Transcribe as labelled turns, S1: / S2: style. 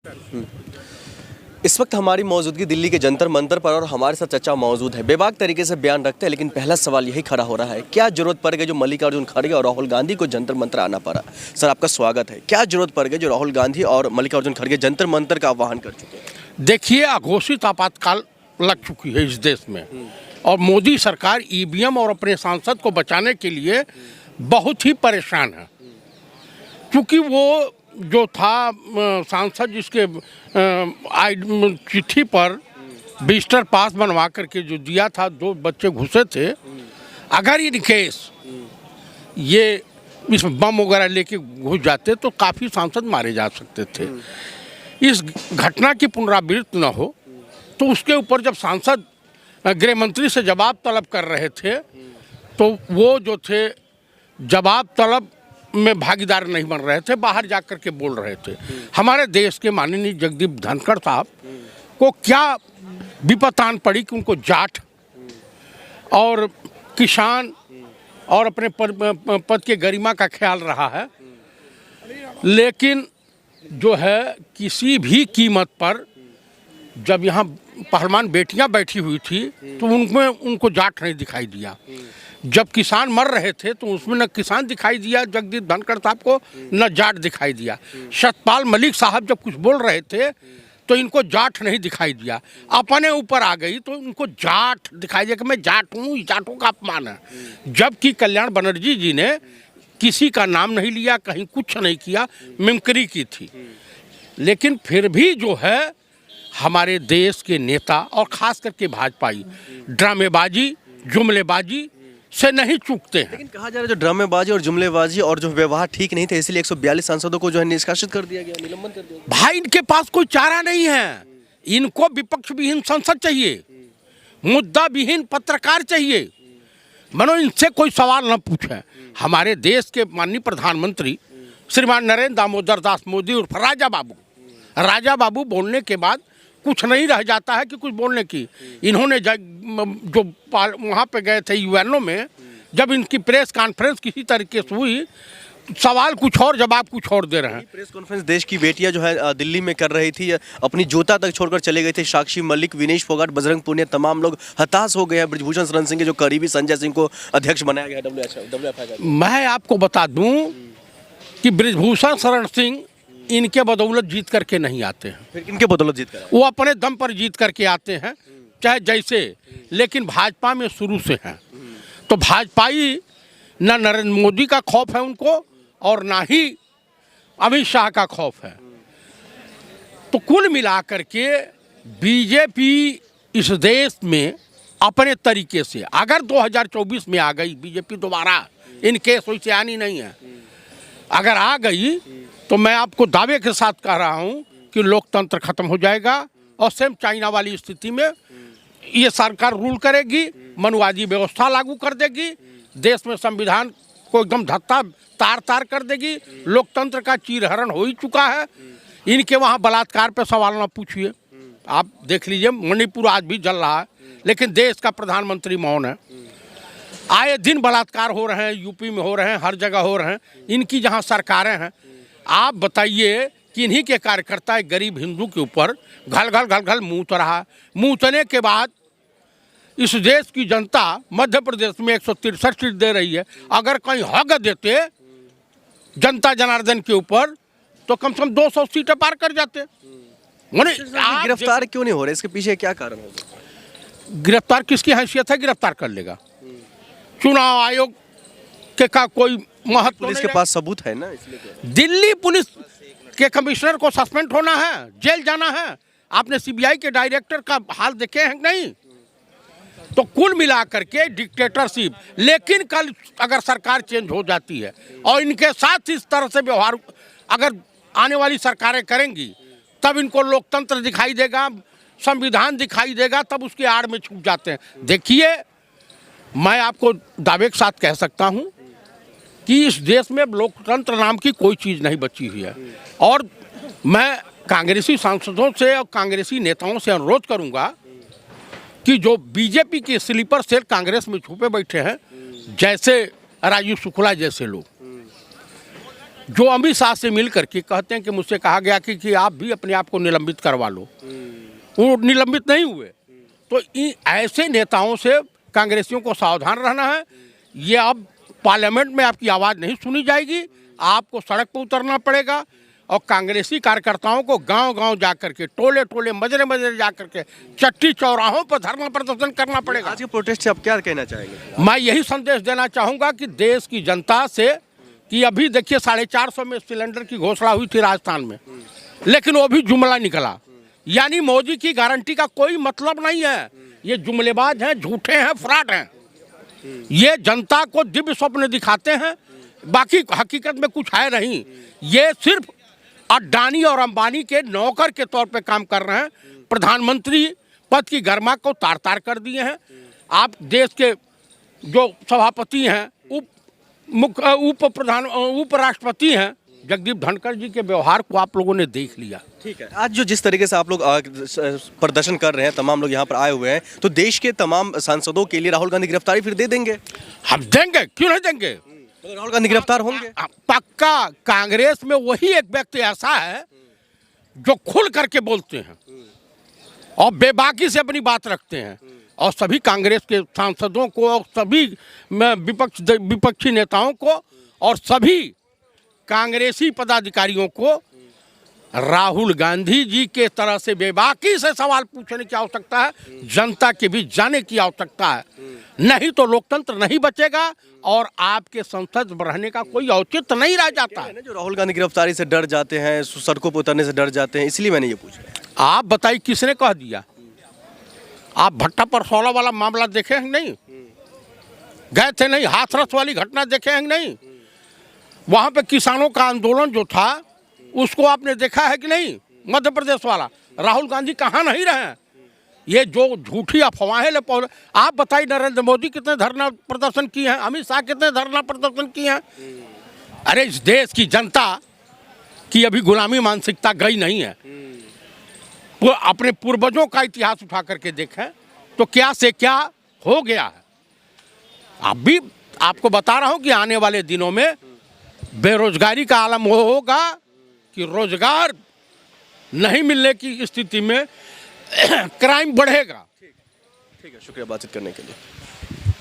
S1: हम्म। इस वक्त हमारी मौजूदगी दिल्ली के जंतर मंतर पर और हमारे साथ चचा मौजूद है। बेबाक तरीके से बयान रखते हैं, लेकिन पहला सवाल यही खड़ा हो रहा है, क्या जरूरत पड़ गई जो मल्लिकार्जुन खड़गे और राहुल गांधी को जंतर मंतर आना पड़ा? सर, आपका स्वागत है। क्या जरूरत पड़ गई जो राहुल गांधी और मल्लिकार्जुन खड़गे जंतर मंतर का आह्वान कर चुके हैं?
S2: देखिए, अघोषित आपातकाल लग चुकी है इस देश में और मोदी सरकार ईवीएम और अपने सांसद को बचाने के लिए बहुत ही परेशान है, क्योंकि वो जो था सांसद जिसके चिट्ठी पर विजिटर पास बनवा करके जो दिया था, 2 बच्चे घुसे थे। अगर इन केस ये इस बम वगैरह लेके घुस जाते तो काफ़ी सांसद मारे जा सकते थे। इस घटना की पुनरावृत्ति न हो तो उसके ऊपर जब सांसद गृह मंत्री से जवाब तलब कर रहे थे तो वो जो थे जवाब तलब में भागीदार नहीं बन रहे थे, बाहर जाकर के बोल रहे थे। हमारे देश के माननीय जगदीप धनखड़ साहब को क्या विपत आन पड़ी कि उनको जाट और किसान और अपने पद के गरिमा का ख्याल रहा है, लेकिन जो है किसी भी कीमत पर जब यहाँ पहलवान बेटियां बैठी हुई थी तो उनमें उनको जाट नहीं दिखाई दिया। जब किसान मर रहे थे तो उसमें न किसान दिखाई दिया जगदीप धनखड़ साहब को, न जाट दिखाई दिया। सतपाल मलिक साहब जब कुछ बोल रहे थे तो इनको जाट नहीं दिखाई दिया। अपने ऊपर आ गई तो उनको जाट दिखाई दिया कि मैं जाट हूँ, जाटों का अपमान है। जबकि कल्याण बनर्जी जी ने किसी का नाम नहीं लिया, कहीं कुछ नहीं किया, मिमिक्री की थी। लेकिन फिर भी जो है हमारे देश के नेता और ख़ास करके भाजपाई ड्रामेबाजी जुमलेबाजी से नहीं चूकते हैं।
S1: लेकिन कहा जा रहा है जो ड्रामेबाजी और जुमलेबाजी और जो व्यवहार ठीक नहीं थे, इसलिए 142 सांसदों को जो है निष्कासित कर दिया गया, निलंबन कर दिया गया।
S2: भाई, इनके पास कोई चारा नहीं है। इनको विपक्ष विहीन संसद चाहिए, मुद्दा विहीन पत्रकार चाहिए। मनो इनसे कोई सवाल न पूछे। हमारे देश के माननीय प्रधानमंत्री श्रीमान नरेंद्र दामोदर दास मोदी उर्फ राजा बाबू बोलने के बाद कुछ नहीं रह जाता है कि कुछ बोलने की। इन्होंने जो वहाँ पे गए थे यूएनओ में, जब इनकी प्रेस कॉन्फ्रेंस किसी तरीके से हुई, सवाल कुछ और जवाब कुछ और दे रहे हैं।
S1: प्रेस कॉन्फ्रेंस देश की बेटियां जो है दिल्ली में कर रही थी, अपनी जोता तक छोड़कर चले गए थे। साक्षी मलिक, विनेश फोगाट, बजरंग पुनिया, तमाम लोग हताश हो गए हैं। ब्रिजभूषण शरण सिंह के जो करीबी संजय सिंह को अध्यक्ष बनाया गया WFI।
S2: मैं आपको बता दूं कि ब्रिजभूषण शरण सिंह इनके बदौलत जीत करके नहीं आते हैं।
S1: फिर किनके बदौलत जीत कर?
S2: वो अपने दम पर जीत करके आते हैं, चाहे जैसे। लेकिन भाजपा में शुरू से हैं, तो भाजपाई न नरेंद्र मोदी का खौफ है उनको और ना ही अमित शाह का खौफ है। तो कुल मिलाकर के बीजेपी इस देश में अपने तरीके से अगर 2024 में आ गई बीजेपी दोबारा, इन केस वैसे आनी नहीं है, अगर आ गई तो मैं आपको दावे के साथ कह रहा हूं कि लोकतंत्र खत्म हो जाएगा और सेम चाइना वाली स्थिति में ये सरकार रूल करेगी, मनुवादी व्यवस्था लागू कर देगी, देश में संविधान को एकदम धत्ता तार कर देगी। लोकतंत्र का चीरहरण हो ही चुका है। इनके वहाँ बलात्कार पे सवाल ना पूछिए, आप देख लीजिए, मणिपुर आज भी जल रहा है, लेकिन देश का प्रधानमंत्री मौन है। आए दिन बलात्कार हो रहे हैं, यूपी में हो रहे हैं, हर जगह हो रहे हैं। इनकी जहाँ सरकारें हैं, आप बताइए कि इन्हीं के कार्यकर्ता एक गरीब हिंदू के ऊपर घल मूत रहा। मूतने के बाद इस देश की जनता मध्य प्रदेश में 163 सीट दे रही है। अगर कहीं हक देते जनता जनार्दन के ऊपर तो कम से कम 200 सीटें पार कर जाते।
S1: गिरफ्तार क्यों नहीं हो रहे? इसके पीछे क्या कारण होगा?
S2: गिरफ्तार किसकी हैसियत है? गिरफ्तार कर लेगा। चुनाव आयोग के का कोई महत्व?
S1: पुलिस के पास सबूत है ना, इसलिए।
S2: दिल्ली पुलिस के कमिश्नर को सस्पेंड होना है, जेल जाना है। आपने सीबीआई के डायरेक्टर का हाल देखे हैं नहीं? तो कुल मिलाकर के डिक्टेटरशिप। लेकिन कल अगर सरकार चेंज हो जाती है और इनके साथ इस तरह से व्यवहार अगर आने वाली सरकारें करेंगी, तब इनको लोकतंत्र दिखाई देगा, संविधान दिखाई देगा, तब उसके आड़ में छुप जाते हैं। देखिए, मैं आपको दावे के साथ कह सकता हूं कि इस देश में लोकतंत्र नाम की कोई चीज़ नहीं बची हुई है। और मैं कांग्रेसी सांसदों से और कांग्रेसी नेताओं से अनुरोध करूंगा कि जो बीजेपी के स्लीपर सेल कांग्रेस में छुपे बैठे हैं, जैसे राजीव शुक्ला जैसे लोग, जो अमित शाह से मिल करके कहते हैं कि मुझसे कहा गया कि आप भी अपने आप को निलंबित करवा लो, वो निलंबित नहीं हुए। तो ऐसे नेताओं से कांग्रेसियों को सावधान रहना है। ये अब पार्लियामेंट में आपकी आवाज़ नहीं सुनी जाएगी, आपको सड़क पर उतरना पड़ेगा और कांग्रेसी कार्यकर्ताओं को गांव-गांव जा करके, टोले-टोले, मजरे-मजरे जा करके, चट्टी चौराहों पर धरना प्रदर्शन करना पड़ेगा।
S1: आज के प्रोटेस्ट से आप क्या कहना चाहेंगे?
S2: मैं यही संदेश देना चाहूँगा कि देश की जनता से कि अभी देखिए 450 में सिलेंडर की घोषणा हुई थी राजस्थान में, लेकिन वो भी जुमला निकला। यानी मोदी की गारंटी का कोई मतलब नहीं है। ये जुमलेबाज हैं, झूठे हैं, फ्रॉड हैं। ये जनता को दिव्य स्वप्न दिखाते हैं, बाकी हकीकत में कुछ है नहीं। ये सिर्फ अडानी और अंबानी के नौकर के तौर पे काम कर रहे हैं। प्रधानमंत्री पद की गरिमा को तार तार कर दिए हैं। आप देश के जो सभापति हैं, उपराष्ट्रपति हैं, जगदीप धनखड़ जी के व्यवहार को आप लोगों ने देख लिया।
S1: ठीक है, आज जो जिस तरीके से आप लोग प्रदर्शन कर रहे हैं, तमाम लोग यहाँ पर आए हुए हैं, तो देश के तमाम सांसदों के लिए राहुल गांधी गिरफ्तारी फिर दे देंगे?
S2: हम देंगे, क्यों नहीं देंगे?
S1: तो राहुल गांधी गिरफ्तार होंगे
S2: पक्का। कांग्रेस में वही एक व्यक्ति ऐसा है जो खुल करके बोलते हैं और बेबाकी से अपनी बात रखते हैं, और सभी कांग्रेस के सांसदों को और सभी विपक्षी नेताओं को और सभी कांग्रेसी पदाधिकारियों को राहुल गांधी जी के तरह से बेबाकी से सवाल पूछने की आवश्यकता है, जनता के बीच जाने की आवश्यकता है। नहीं तो लोकतंत्र नहीं बचेगा और आपके संसद में रहने का कोई औचित्य नहीं रह जाता है।
S1: जो राहुल गांधी गिरफ्तारी से डर जाते हैं, सड़कों पर उतरने से डर जाते हैं, इसलिए मैंने ये पूछा।
S2: आप बताइए किसने कह दिया? आप भट्टा परसौला वाला मामला देखे हैं नहीं? गए थे नहीं? हाथरस वाली घटना देखे हैं नहीं? वहाँ पे किसानों का आंदोलन जो था उसको आपने देखा है कि नहीं? मध्य प्रदेश वाला राहुल गांधी कहाँ नहीं रहे? ये जो झूठी अफवाहें आप बताइए, नरेंद्र मोदी कितने धरना प्रदर्शन किए हैं, अमित शाह कितने धरना प्रदर्शन किए हैं? अरे इस देश की जनता की अभी गुलामी मानसिकता गई नहीं है। वो अपने पूर्वजों का इतिहास उठा करके देखें तो क्या से क्या हो गया है। अभी आपको बता रहा हूं कि आने वाले दिनों में बेरोजगारी का आलम होगा कि रोजगार नहीं मिलने की स्थिति में क्राइम बढ़ेगा।
S1: ठीक है, शुक्रिया बातचीत करने के लिए।